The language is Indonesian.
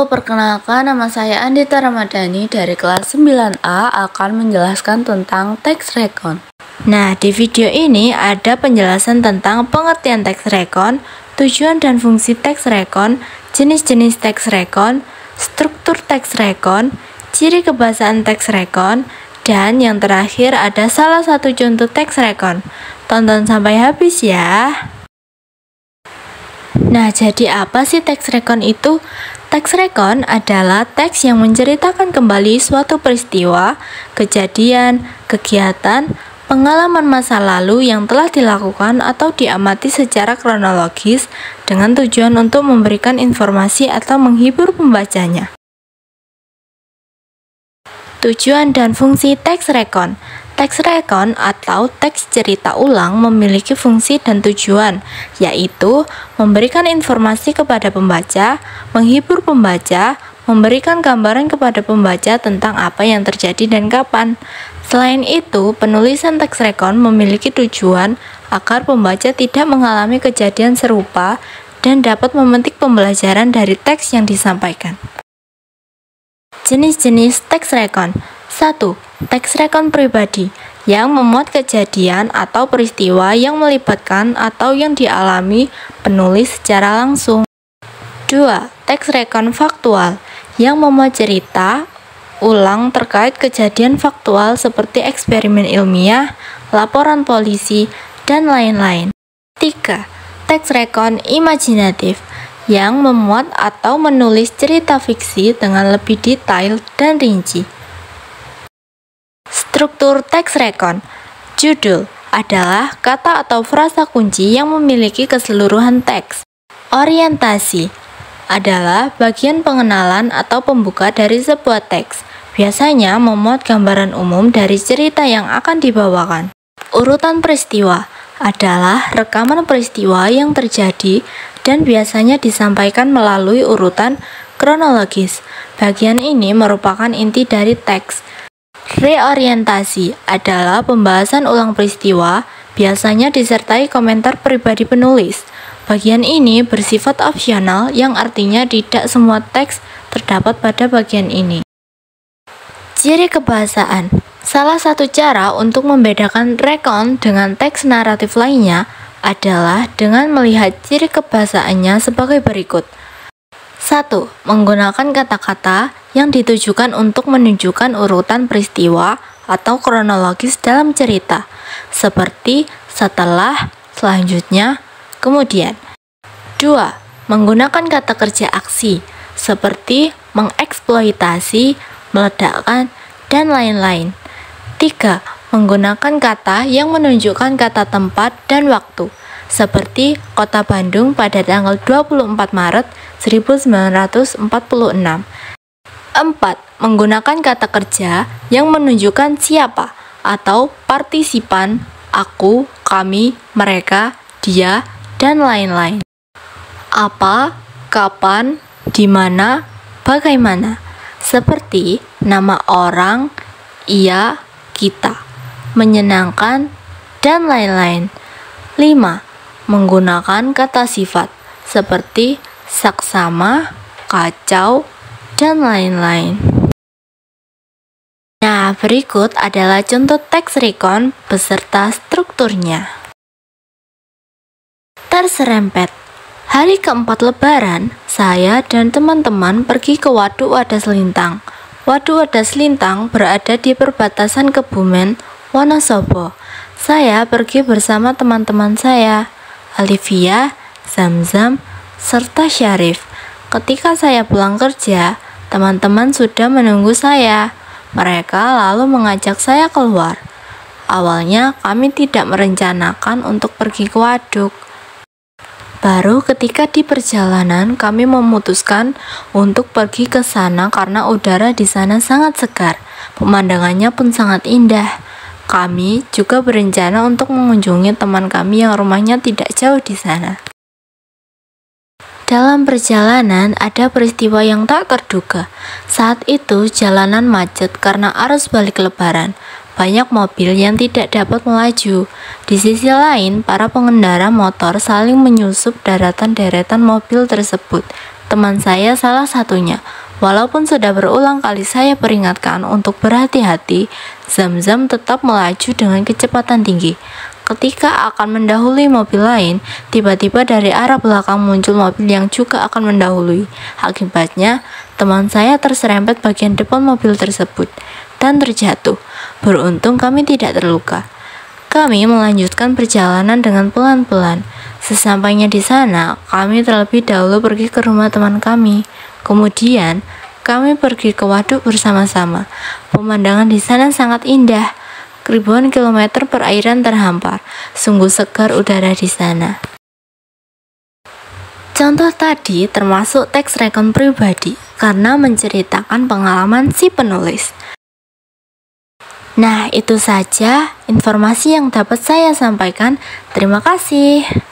perkenalkan, nama saya Andita Ramadhani dari kelas 9A akan menjelaskan tentang tax recon. Nah, di video ini ada penjelasan tentang pengertian tax recon, tujuan dan fungsi tax recon, jenis-jenis tax recon, struktur tax recon, ciri kebahasaan tax recon, dan yang terakhir ada salah satu contoh tax recon. Tonton sampai habis ya. Nah, jadi apa sih tax recon itu? Tax recon adalah teks yang menceritakan kembali suatu peristiwa, kejadian, kegiatan, pengalaman masa lalu yang telah dilakukan atau diamati secara kronologis dengan tujuan untuk memberikan informasi atau menghibur pembacanya. Tujuan dan fungsi tax recon. Tax recon atau teks cerita ulang memiliki fungsi dan tujuan, yaitu memberikan informasi kepada pembaca, menghibur pembaca, memberikan gambaran kepada pembaca tentang apa yang terjadi dan kapan. Selain itu, penulisan tax recon memiliki tujuan agar pembaca tidak mengalami kejadian serupa dan dapat memetik pembelajaran dari teks yang disampaikan. Jenis-jenis tax recon. 1. Tax recon pribadi yang memuat kejadian atau peristiwa yang melibatkan atau yang dialami penulis secara langsung. 2. Tax recon faktual yang memuat cerita ulang terkait kejadian faktual seperti eksperimen ilmiah, laporan polisi, dan lain-lain. 3. Tax recon imajinatif yang memuat atau menulis cerita fiksi dengan lebih detail dan rinci. Struktur tax recon. Judul adalah kata atau frasa kunci yang memiliki keseluruhan teks. Orientasi adalah bagian pengenalan atau pembuka dari sebuah teks. Biasanya memuat gambaran umum dari cerita yang akan dibawakan. Urutan peristiwa adalah rekaman peristiwa yang terjadi dan biasanya disampaikan melalui urutan kronologis. Bagian ini merupakan inti dari teks. Reorientasi adalah pembahasan ulang peristiwa, biasanya disertai komentar pribadi penulis. Bagian ini bersifat opsional, yang artinya tidak semua teks terdapat pada bagian ini. Ciri kebahasaan. Salah satu cara untuk membedakan recon dengan teks naratif lainnya adalah dengan melihat ciri kebahasaannya sebagai berikut. 1. Menggunakan kata-kata yang ditujukan untuk menunjukkan urutan peristiwa atau kronologis dalam cerita, seperti setelah, selanjutnya, kemudian. 2. Menggunakan kata kerja aksi, seperti mengeksploitasi, meledakkan, dan lain-lain. 3. Menggunakan kata yang menunjukkan kata tempat dan waktu, seperti Kota Bandung pada tanggal 24 Maret 1946. 4. Menggunakan kata kerja yang menunjukkan siapa atau partisipan, aku, kami, mereka, dia, dan lain-lain. Apa, kapan, di mana, bagaimana, seperti nama orang, ia, kita, menyenangkan, dan lain-lain. 5. Menggunakan kata sifat seperti saksama, kacau, dan lain-lain. Nah, berikut adalah contoh tax recon beserta strukturnya. Terserempet. Hari keempat Lebaran, saya dan teman-teman pergi ke Waduk Wadas Lintang. Waduk Wadas Lintang berada di perbatasan Kebumen, Wonosobo. Saya pergi bersama teman-teman saya, Alivia, Zamzam, serta Syarif. Ketika saya pulang kerja, teman-teman sudah menunggu saya. Mereka lalu mengajak saya keluar. Awalnya kami tidak merencanakan untuk pergi ke waduk. Baru ketika di perjalanan kami memutuskan untuk pergi ke sana karena udara di sana sangat segar. Pemandangannya pun sangat indah. Kami juga berencana untuk mengunjungi teman kami yang rumahnya tidak jauh di sana. Dalam perjalanan ada peristiwa yang tak terduga. Saat itu jalanan macet karena arus balik Lebaran. Banyak mobil yang tidak dapat melaju. Di sisi lain, para pengendara motor saling menyusup deretan mobil tersebut. Teman saya salah satunya. Walaupun sudah berulang kali saya peringatkan untuk berhati-hati, Zamzam tetap melaju dengan kecepatan tinggi. Ketika akan mendahului mobil lain, tiba-tiba dari arah belakang muncul mobil yang juga akan mendahului. Akibatnya, teman saya terserempet bagian depan mobil tersebut dan terjatuh. Beruntung kami tidak terluka. Kami melanjutkan perjalanan dengan pelan-pelan. Sesampainya di sana, kami terlebih dahulu pergi ke rumah teman kami. Kemudian, kami pergi ke waduk bersama-sama. Pemandangan di sana sangat indah. Ribuan kilometer perairan terhampar. Sungguh segar udara di sana. Contoh tadi termasuk teks rekon pribadi karena menceritakan pengalaman si penulis. Nah, itu saja informasi yang dapat saya sampaikan. Terima kasih.